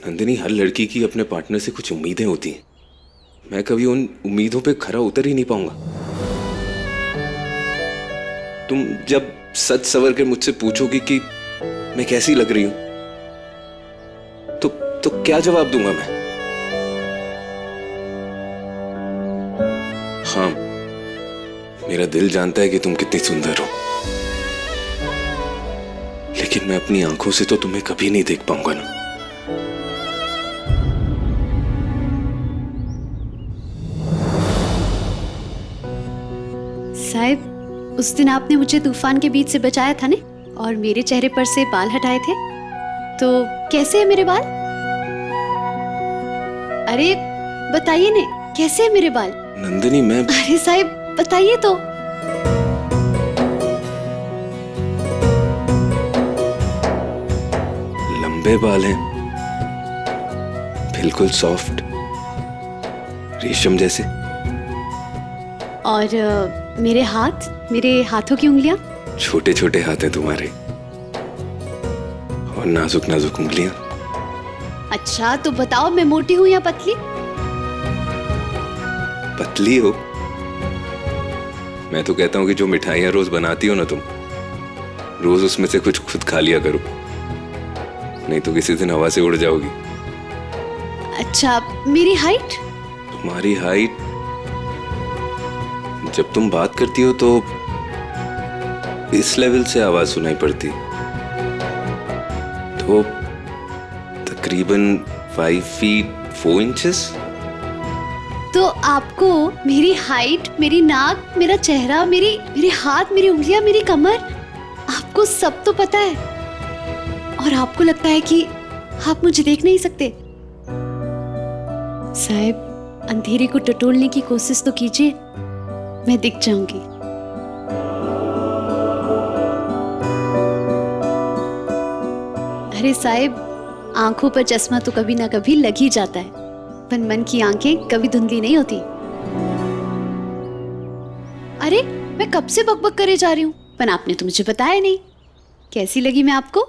नंदिनी, हर लड़की की अपने पार्टनर से कुछ उम्मीदें होती हैं। मैं कभी उन उम्मीदों पे खरा उतर ही नहीं पाऊंगा। तुम जब सच सवर के मुझसे पूछोगी कि मैं कैसी लग रही हूं, तो क्या जवाब दूंगा मैं? हाँ, मेरा दिल जानता है कि तुम कितनी सुंदर हो, लेकिन मैं अपनी आंखों से तो तुम्हें कभी नहीं देख पाऊंगा ना। साहिब, उस दिन आपने मुझे तूफान के बीच से बचाया था ने, और मेरे चेहरे पर से बाल हटाए थे। तो कैसे है मेरे बाल? अरे बताइए ने, कैसे है मेरे बाल? नंदिनी, मैं... अरे साहिब बताइए तो। लंबे बाल हैं, बिल्कुल सॉफ्ट, रेशम जैसे। और मेरे हाथ, मेरे हाथों की उंगलियां? छोटे छोटे हाथ हैं तुम्हारे, और नाजुक नाजुक उंगलियां। अच्छा तो बताओ, मैं मोटी हूं या पतली? पतली हो। मैं तो कहता हूं कि जो मिठाइयां रोज बनाती हो ना तुम, रोज उसमें से कुछ खुद खा लिया करो, नहीं तो किसी दिन हवा से उड़ जाओगी। अच्छा, मेरी हाइट? तुम्हारी हाइट, जब तुम बात करती हो तो इस लेवल से आवाज सुनाई पड़ती, तो तकरीबन 5 फीट 4 इंचेस। तो आपको मेरी हाइट, मेरी नाक, मेरा चेहरा, मेरे हाथ, मेरी उंगलियां, मेरी कमर, आपको सब तो पता है, और आपको लगता है कि आप मुझे देख नहीं सकते। साहिब, अंधेरे को टटोलने की कोशिश तो कीजिए, मैं दिख जाऊंगी। अरे साहिब, आंखों पर चश्मा तो कभी ना कभी लग ही जाता है, पर मन की आंखें कभी धुंधली नहीं होती। अरे मैं कब से बकबक करे जा रही हूँ, पर आपने तो मुझे बताया नहीं। कैसी लगी मैं आपको?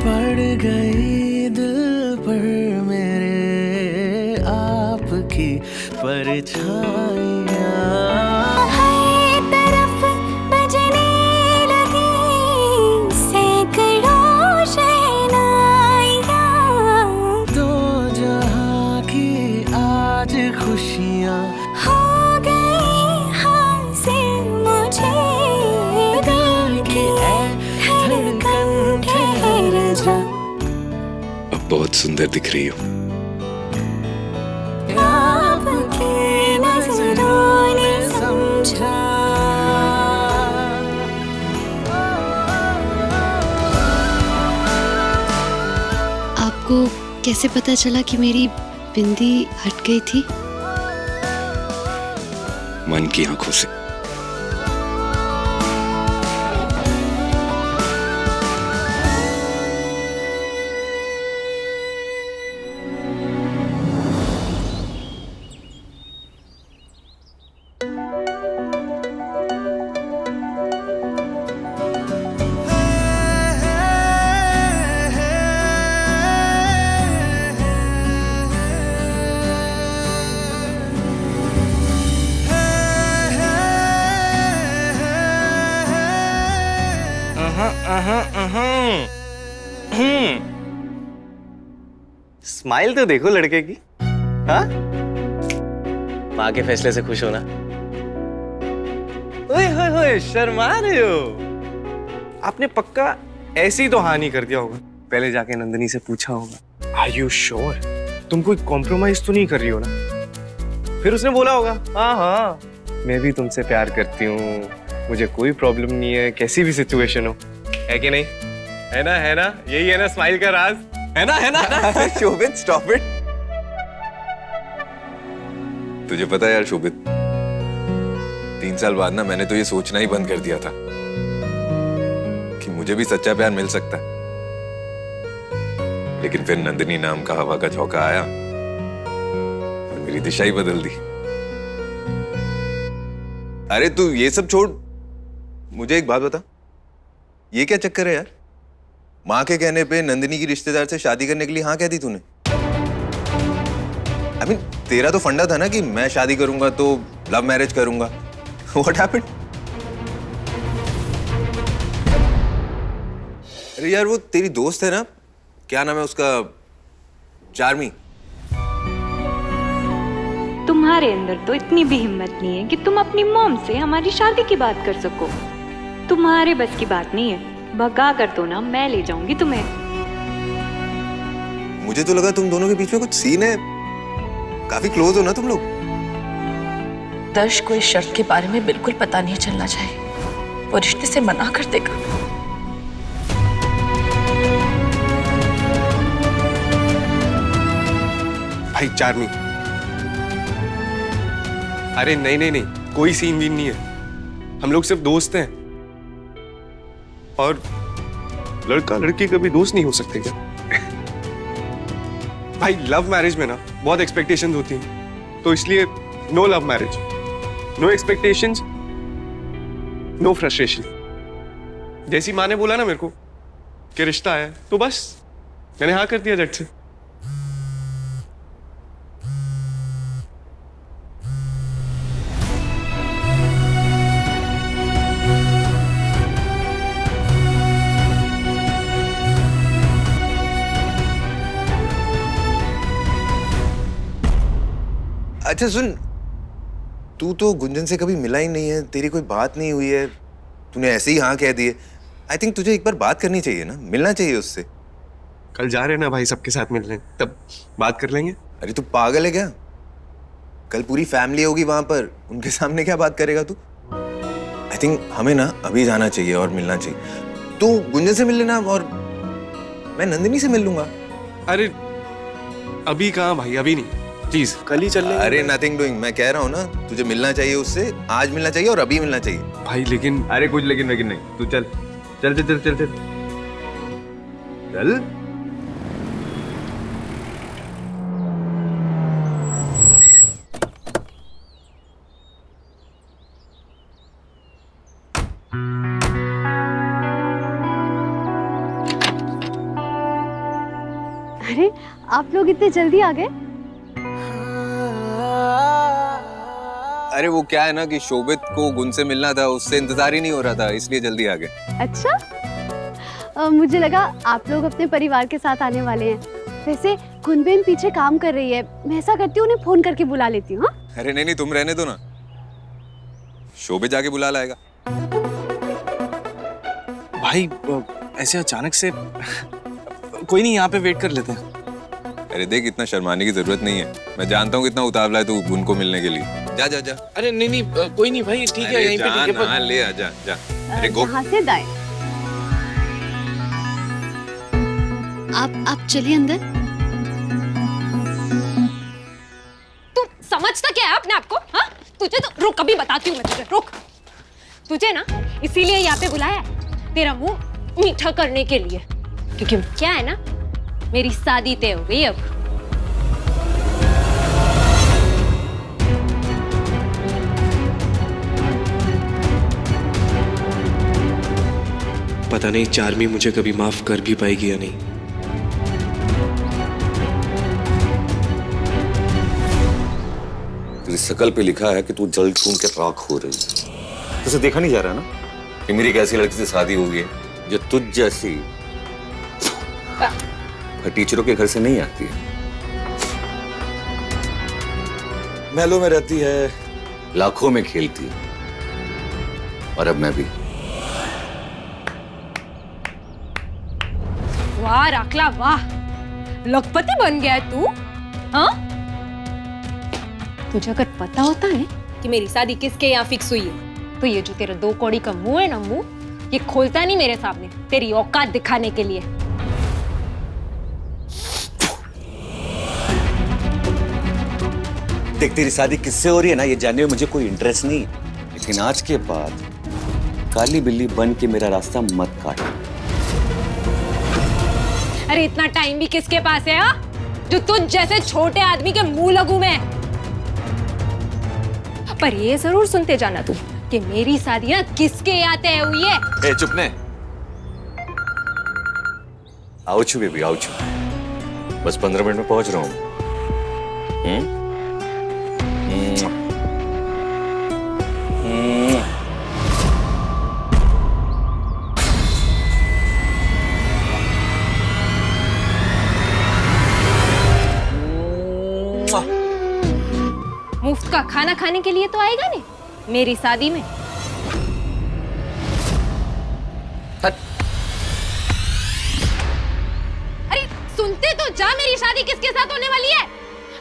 पड़ गई दिल पर मेरे आपकी परछाइयाँ, हर तरफ बजने लगी सैकड़ों शहनाइयाँ। दो जहाँ की आज खुशियाँ हो गई हासिल मुझे, दिल की धड़कन ठहर जा। अब बहुत सुंदर दिख रही हो। आपकी नजरों ने समझा। आपको कैसे पता चला कि मेरी बिंदी हट गई थी? मन की आंखों से। स्माइल तो देखो लड़के की। हाँ, माँ के फैसले से खुश हो ना? ओए होए होए, शर्मा रहे हो? आपने पक्का ऐसे ही तो हाँ नहीं कर दिया होगा, पहले जाके नंदिनी से पूछा होगा। Are you sure? तुम कोई कॉम्प्रोमाइज तो नहीं कर रही हो ना? फिर उसने बोला होगा हाँ हाँ मैं भी तुमसे प्यार करती हूँ, मुझे कोई प्रॉब्लम नहीं है, कैसी भी सिचुएशन हो। है कि नहीं? है ना? है ना? यही है ना स्माइल का राज? है ना? है ना? शोभित, स्टॉप इट। तुझे पता है यार शोभित, 3 साल बाद ना मैंने तो ये सोचना ही बंद कर दिया था कि कि मुझे भी सच्चा प्यार मिल सकता है, लेकिन फिर नंदिनी नाम का हवा का झोंका आया और मेरी दिशा ही बदल दी। अरे तू ये सब छोड़, मुझे एक बात बता, ये क्या चक्कर है यार? माँ के कहने पे नंदिनी की रिश्तेदार से शादी करने के लिए हाँ कह दी तूने। I mean, तेरा तो फंडा था ना कि मैं शादी करूंगा तो लव मैरिज करूंगा। What happened? अरे यार वो तेरी दोस्त है ना, क्या नाम है उसका, चार्मी। तुम्हारे अंदर तो इतनी भी हिम्मत नहीं है कि तुम अपनी मॉम से हमारी शादी की बात कर सको। तुम्हारे बस की बात नहीं है, भगा कर तो ना मैं ले जाऊंगी तुम्हें। मुझे तो लगा तुम दोनों के बीच में कुछ सीन है, काफी क्लोज हो ना तुम लोग। दर्श को इस शर्त के बारे में बिल्कुल पता नहीं चलना चाहिए, वो रिश्ते से मना कर देगा। भाई चार्मी, अरे नहीं नहीं नहीं, कोई सीन वीन नहीं है, हम लोग सिर्फ दोस्त हैं। और लड़का लड़की कभी दोस्त नहीं हो सकते क्या? भाई लव मैरिज में ना बहुत एक्सपेक्टेशंस होती हैं, तो इसलिए no love marriage, no expectations, no frustration. जैसी माँ ने बोला ना मेरे को कि रिश्ता है, तो बस मैंने हाँ कर दिया झट से। अच्छा सुन, तू तो गुंजन से कभी मिला ही नहीं है, तेरी कोई बात नहीं हुई है, तूने ऐसे ही हाँ कह दिए। आई थिंक तुझे एक बार बात करनी चाहिए ना, मिलना चाहिए उससे। कल जा रहे हैं ना भाई सबके साथ मिलने, तब बात कर लेंगे। अरे तू पागल है क्या? कल पूरी फैमिली होगी वहां पर, उनके सामने क्या बात करेगा तू? आई थिंक हमें ना अभी जाना चाहिए और मिलना चाहिए। तू गुंजन से मिल लेना और मैं नंदिनी से मिल लूंगा। अरे अभी कहाँ भाई, अभी नहीं, प्लीज कल ही चल लेंगे। अरे नथिंग डूइंग, मैं कह रहा हूँ ना, तुझे मिलना चाहिए उससे, आज मिलना चाहिए और अभी मिलना चाहिए। भाई लेकिन अरे कुछ लेकिन वेकिन नहीं, तू चल चल चल चल चल चल चल। अरे आप लोग इतने जल्दी आ गए? अरे वो क्या है ना कि शोभित को गुण से मिलना था, उससे इंतजार ही नहीं हो रहा था, इसलिए जल्दी आ गए। अच्छा, मुझे लगा आप लोग अपने परिवार के साथ आने वाले हैं। वैसे गुनबेन पीछे काम कर रही है, मैं ऐसा करती हूँ उन्हें फोन करके बुला लेती हूँ। अरे नहीं नहीं, तुम रहने दो ना, शोभित जाके बुला लाएगा। भाई ऐसे अचानक से कोई नहीं, यहाँ पे वेट कर लेते हैं। अरे देख, इतना शर्माने की जरूरत नहीं है, मैं जानता हूँ कितना उतावला है तू गुण को मिलने के लिए। जा जा जा। अरे नहीं नहीं, कोई नहीं भाई, ठीक है, यहीं पे ठीक है। हाँ ले आ, जा जा। अरे गो। यहाँ से दाएं। आप चलिए अंदर। तू समझता क्या है अपने आप को? हाँ, तुझे तो रुक, अभी बताती हूँ मैं तुझे, रुक। तुझे ना इसीलिए यहाँ पे बुलाया है, तेरा मुंह मीठा करने के लिए, क्योंकि क्या है ना, मेरी शादी तय हो गई अब। पता नहीं चार्मी मुझे कभी माफ कर भी पाएगी या नहीं। तेरी शकल पे लिखा है कि तू जल खून के राख हो रही है। तुझे देखा नहीं जा रहा ना कि मेरी एक ऐसी लड़की से शादी हो गई है जो तुझ जैसी टीचरों के घर से नहीं आती है, महलों में रहती है, लाखों में खेलती है, और अब मैं भी। वाह राखला वाह, लखपति बन गया है तू। हाँ, तुझे अगर पता होता है कि मेरी शादी किसके यहाँ फिक्स हुई है, तो ये जो तेरा 2 कौड़ी का मुंह है ना, मुंह ये खोलता नहीं मेरे सामने तेरी औकात दिखाने के लिए। देख, तेरी शादी किससे हो रही है ना, ये जानने में मुझे कोई इंटरेस्ट नहीं, लेकिन आज के बाद काली बिल्ली बन के मेरा रास्ता मत काट। अरे इतना टाइम भी किसके पास है हा? जो तुझ जैसे छोटे आदमी के मुंह लगूं मैं। पर ये जरूर सुनते जाना तू कि मेरी शादी ना किसके यहाँ तय हुई है। ए चुप ने। आओ छू बेबी, आओ छू। बस 15 मिनट में पहुंच रहा हूँ। मुफ्त का खाना खाने के लिए तो आएगा नहीं मेरी शादी में। अरे सुनते तो जा, मेरी शादी किसके साथ होने वाली है?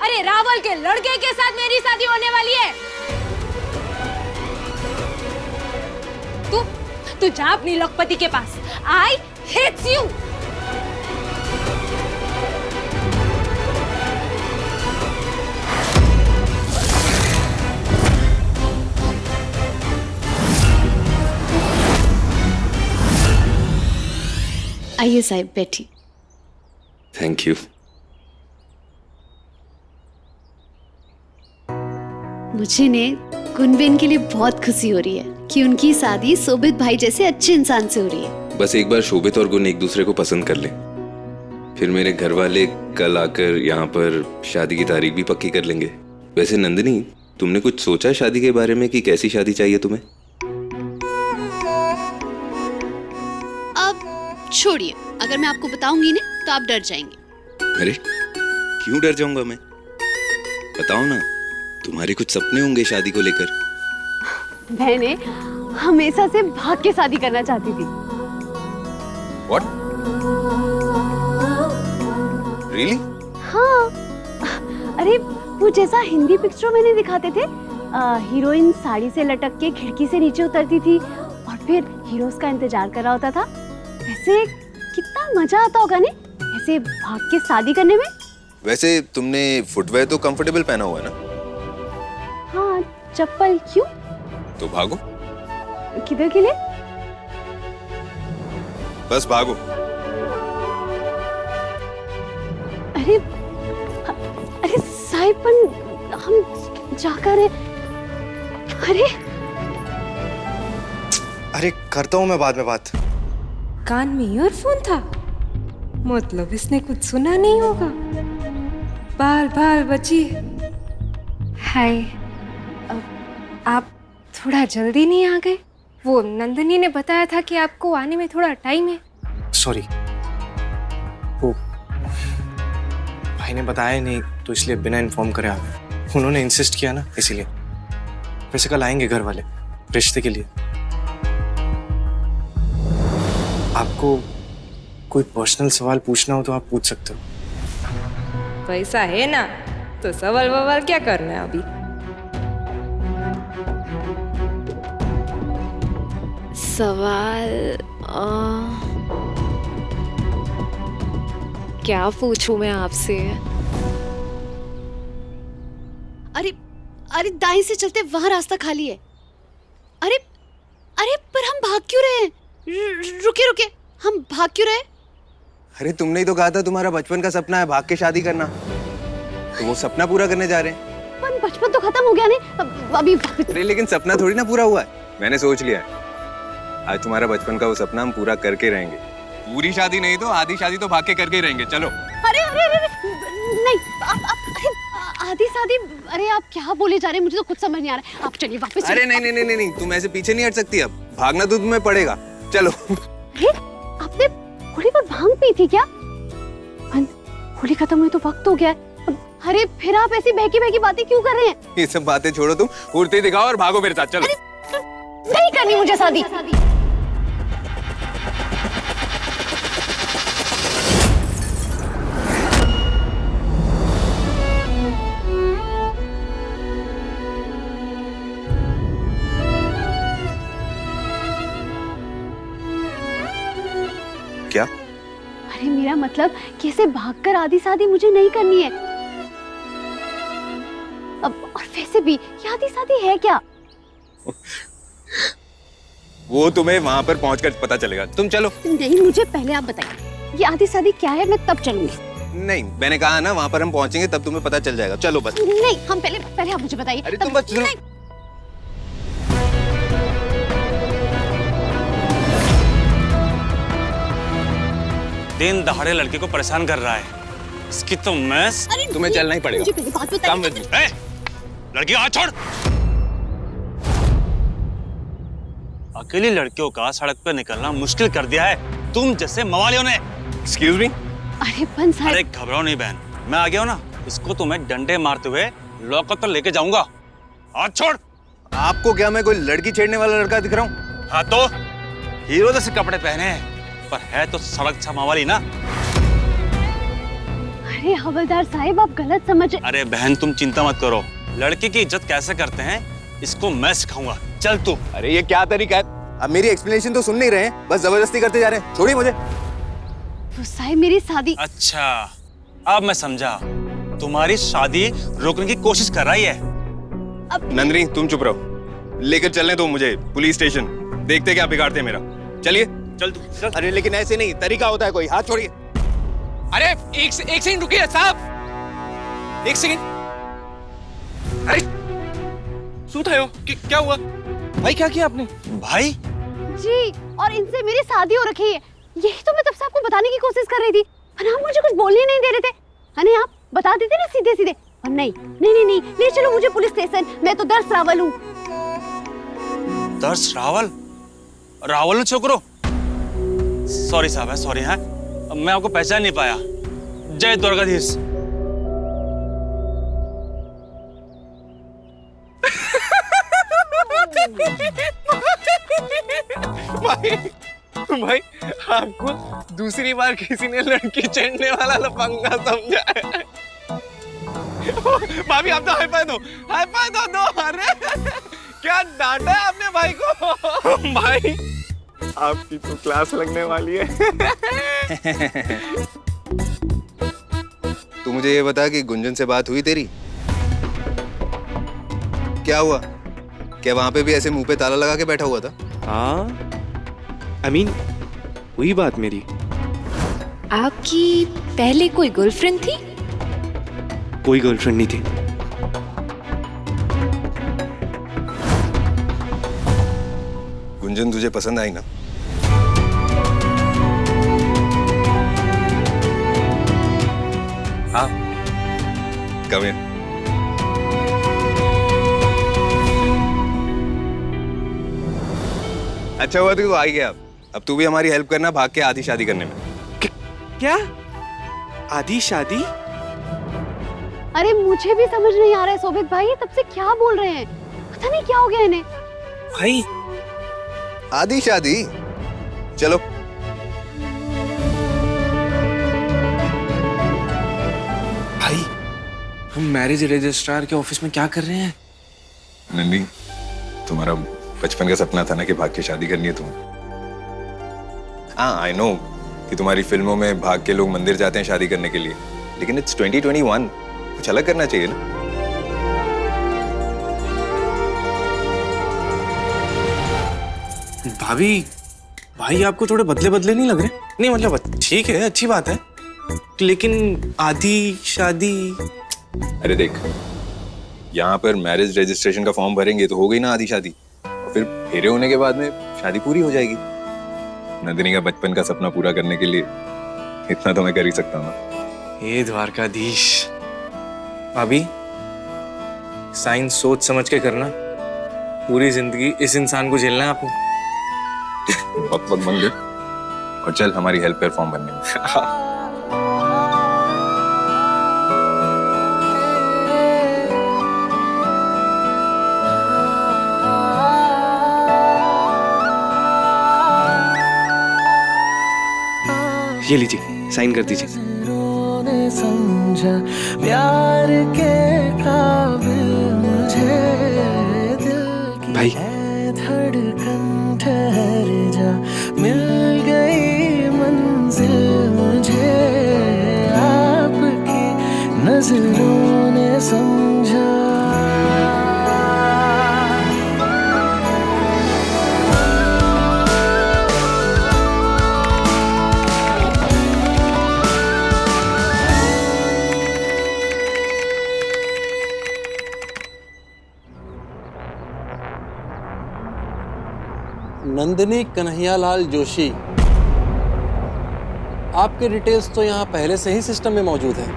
अरे रावल के लड़के के साथ मेरी शादी होने वाली है। तू जा अपनी लखपति के पास। आई हेट्स यू। आइए साहिब, बैठिए। Thank you. मुझे ने गुनबेन के लिए बहुत खुशी हो रही है कि उनकी शादी शोभित भाई जैसे अच्छे इंसान से हो रही है। बस एक बार शोभित और गुण एक दूसरे को पसंद कर ले, फिर मेरे घर वाले कल आकर यहाँ पर शादी की तारीख भी पक्की कर लेंगे। वैसे नंदिनी, तुमने कुछ सोचा शादी के बारे में कि कैसी शादी चाहिए तुम्हें? छोड़िए, अगर मैं आपको बताऊंगी ना तो आप डर जाएंगे। अरे क्यों डर जाऊंगा मैं? बताओ ना, तुम्हारे कुछ सपने होंगे शादी को लेकर। मैंने हमेशा से भाग के शादी करना चाहती थी। What? Really? हाँ, अरे वो जैसा हिंदी पिक्चरों में नहीं दिखाते थे, हीरोइन साड़ी से लटक के खिड़की से नीचे उतरती थी और फिर हीरोज का इंतजार कर रहा होता था। वैसे कितना मजा आता होगा ने ऐसे भाग के शादी करने में। वैसे तुमने फुटवेयर तो कंफर्टेबल पहना हुआ है ना? हाँ, चप्पल क्यों? तो भागो। किधर के लिए? बस भागो। अरे अरे साहिबन, हम जाकर अरे करता हूँ मैं बाद में बात। कान में ईयरफोन था, मतलब इसने कुछ सुना नहीं होगा। बाल बाल बची। हाय, आप थोड़ा जल्दी नहीं आ गए? वो नंदिनी ने बताया था कि आपको आने में थोड़ा टाइम है। सॉरी, वो भाई ने बताया नहीं तो इसलिए बिना इन्फॉर्म करे आ गए। उन्होंने इंसिस्ट किया ना, इसीलिए। वैसे कल आएंगे घर वाले रिश्ते के लिए। आपको कोई पर्सनल सवाल पूछना हो तो आप पूछ सकते हो। पैसा है ना, तो सवाल ववाल क्या करना है अभी। सवाल क्या पूछूं मैं आपसे? अरे अरे दाएं से चलते वहां रास्ता खाली है। अरे अरे पर हम भाग क्यों रहे हैं? रुके रुके, हम भाग क्यों रहे? अरे तुमने ही तो कहा था तुम्हारा बचपन का सपना है भाग के शादी करना, तो वो सपना पूरा करने जा रहे हैं। पर बचपन तो खत्म हो गया नहीं, अभी अरे लेकिन सपना थोड़ी ना पूरा हुआ है। मैंने सोच लिया है, आज तुम्हारा बचपन का वो सपना हम पूरा करके रहेंगे। पूरी शादी नहीं तो आधी शादी तो भाग के करके ही रहेंगे। चलो। अरे अरे अरे नहीं, अरे आधी शादी, अरे आप क्या बोले जा रहे हैं, मुझे तो कुछ समझ नहीं आ रहा है। आप चलिए वापस। अरे नहीं नहीं नहीं नहीं, तुम ऐसे पीछे नहीं हट सकती, अब भागना तो तुम्हें पड़ेगा। चलो। अरे आपने होली पर भांग पी थी क्या? होली खत्म हुई तो वक्त हो गया है। अरे फिर आप ऐसी बहकी बहकी बातें क्यों कर रहे हैं? ये सब बातें छोड़ो, तुम कुर्ती दिखाओ और भागो मेरे साथ। चलो। नहीं करनी मुझे शादी। क्या? अरे मेरा मतलब कैसे भागकर आधी शादी मुझे नहीं करनी है। अब और वैसे भी ये आधी शादी है क्या? वो तुम्हें वहां पर पहुंचकर पता चलेगा। तुम चलो। नहीं, मुझे पहले आप बताइए ये आधी शादी क्या है, मैं तब चलूंगी। नहीं, मैंने कहा ना वहां पर हम पहुंचेंगे तब तुम्हें पता चल जाएगा। चलो बस। नहीं, हम पहले आप मुझे बताइए। अरे तुम बस चलो। दिन दहाड़े लड़के को परेशान कर रहा है, इसकी तो मैं। तुम्हें चलना ही पड़ेगा। मुझे पहले बात बताइए। लड़की का हाथ छोड़। अकेली लड़कियों का सड़क पर निकलना मुश्किल कर दिया है तुम जैसे मवालियों ने। Excuse me. अरे बन साहब। अरे घबराओ नहीं बहन, मैं आ गया हूं ना, इसको तो मैं डंडे मारते हुए लॉकअप पर लेके जाऊंगा। हाथ छोड़। आपको क्या मैं कोई लड़की छेड़ने वाला लड़का दिख रहा हूँ? हाँ तो हीरो जैसे कपड़े पहने हैं पर है तो सड़क छमा वाली ना। अरे हवलदार साहब, आप गलत समझ। अरे बहन तुम चिंता मत करो, लड़की की इज्जत कैसे करते हैं इसको मैं सिखाऊंगा। चल तू। अरे ये क्या तरीका है? अब मेरी एक्सप्लेनेशन तो सुन नहीं रहे हैं, बस जबरदस्ती करते जा रहे हैं। छोड़िए मुझे। तो साहब मेरी शादी। अच्छा अब मैं समझा, तुम्हारी शादी रोकने की कोशिश कर रही है। नंदिनी तुम चुप रहो, लेकर चलने दो मुझे पुलिस स्टेशन। देखते क्या बिगाड़ते हैं मेरा। चलिए। चल तू चल। अरे लेकिन ऐसे नहीं, तरीका होता है कोई। हाथ छोड़िए। अरे एक सेकंड रुकिए साहब, एक सेकंड। अरे सूता हो क्या हुआ भाई? क्या किया आपने? भाई जी, और इनसे मेरी शादी हो रखी है, यही तो मैं तब से आपको बताने की कोशिश कर रही थी, पर आप मुझे कुछ बोलने नहीं दे रहे थे। अरे आप बता देते ना सीधे सीधे। और नहीं नहीं नहीं नहीं नहीं, चलो मुझे पुलिस स्टेशन, मैं तो दर्श रावल हूँ। दर्श रावल? रावल छोकरो? सॉरी साहब है, सॉरी है, मैं आपको पहचान नहीं पाया। जय द्वारकाधीश। भाई आपको दूसरी बार किसी ने लड़की छेड़ने वाला लफंगा समझा है। भाभी आप तो हाई फाइव दो। अरे क्या डांटा है आपने भाई को। भाई आपकी तो क्लास लगने वाली है। तू मुझे ये बता कि गुंजन से बात हुई तेरी? क्या हुआ? क्या वहां पे भी ऐसे मुंह पे ताला लगा के बैठा हुआ था? हाँ I mean, हुई बात मेरी। आपकी पहले कोई गर्लफ्रेंड थी? कोई गर्लफ्रेंड नहीं थी। गुंजन तुझे पसंद आई ना? हाँ। Come here. अच्छा हुआ तू आ ही गया। अब तू भी हमारी हेल्प करना भाग के आधी शादी करने में। क्या आधी शादी? अरे मुझे भी समझ नहीं आ रहा है शोभित भाई, तब से क्या बोल रहे हैं, पता नहीं क्या हो गया इन्हें। भाई आधी शादी? चलो। भाई हम मैरिज रजिस्ट्रार के ऑफिस में क्या कर रहे हैं? नंदी, तुम्हारा बचपन का सपना था ना कि भाग के शादी करनी है तुम्हें। हाँ आई नो कि तुम्हारी फिल्मों में भाग के लोग मंदिर जाते हैं शादी करने के लिए, लेकिन इट्स 2021, कुछ अलग करना चाहिए ना। भाभी भाई आपको थोड़े बदले बदले नहीं लग रहे? नहीं मतलब ठीक है, अच्छी बात है, लेकिन आधी शादी। अरे देख, यहाँ पर मैरिज रजिस्ट्रेशन का फॉर्म भरेंगे तो हो गई ना आधी शादी, और फिर फेरे होने के बाद में शादी पूरी हो जाएगी। नंदिनी का बचपन का सपना पूरा करने के लिए इतना तो मैं कर ही सकता हूँ ना। हे द्वारकाधीश। भाभी साइन सोच समझ के करना, पूरी जिंदगी इस इंसान को झेलना है आपने। वक्त वक्त बन गए और चल हमारी हेल्प कर फॉर्म भरने में। ये लीजिए, साइन कर दीजिए। समझा प्यार के काबिल मुझे, दिल की भाई धड़कन ठहर जा, मिल गई मंजिल मुझे, आपकी नजरों ने समझा। नंदिनी कन्हैयालाल जोशी, आपके डिटेल्स तो यहाँ पहले से ही सिस्टम में मौजूद है।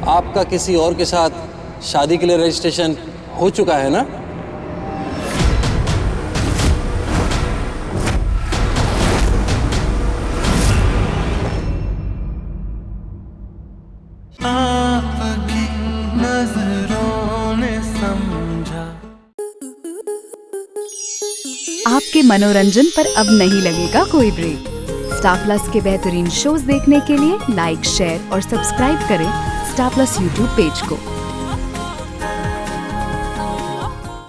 आपका किसी और के साथ शादी के लिए रजिस्ट्रेशन हो चुका है ना? आपके मनोरंजन पर अब नहीं लगेगा कोई ब्रेक। स्टार प्लस के बेहतरीन शोज देखने के लिए लाइक, शेयर और सब्सक्राइब करें स्टार प्लस यूट्यूब पेज को।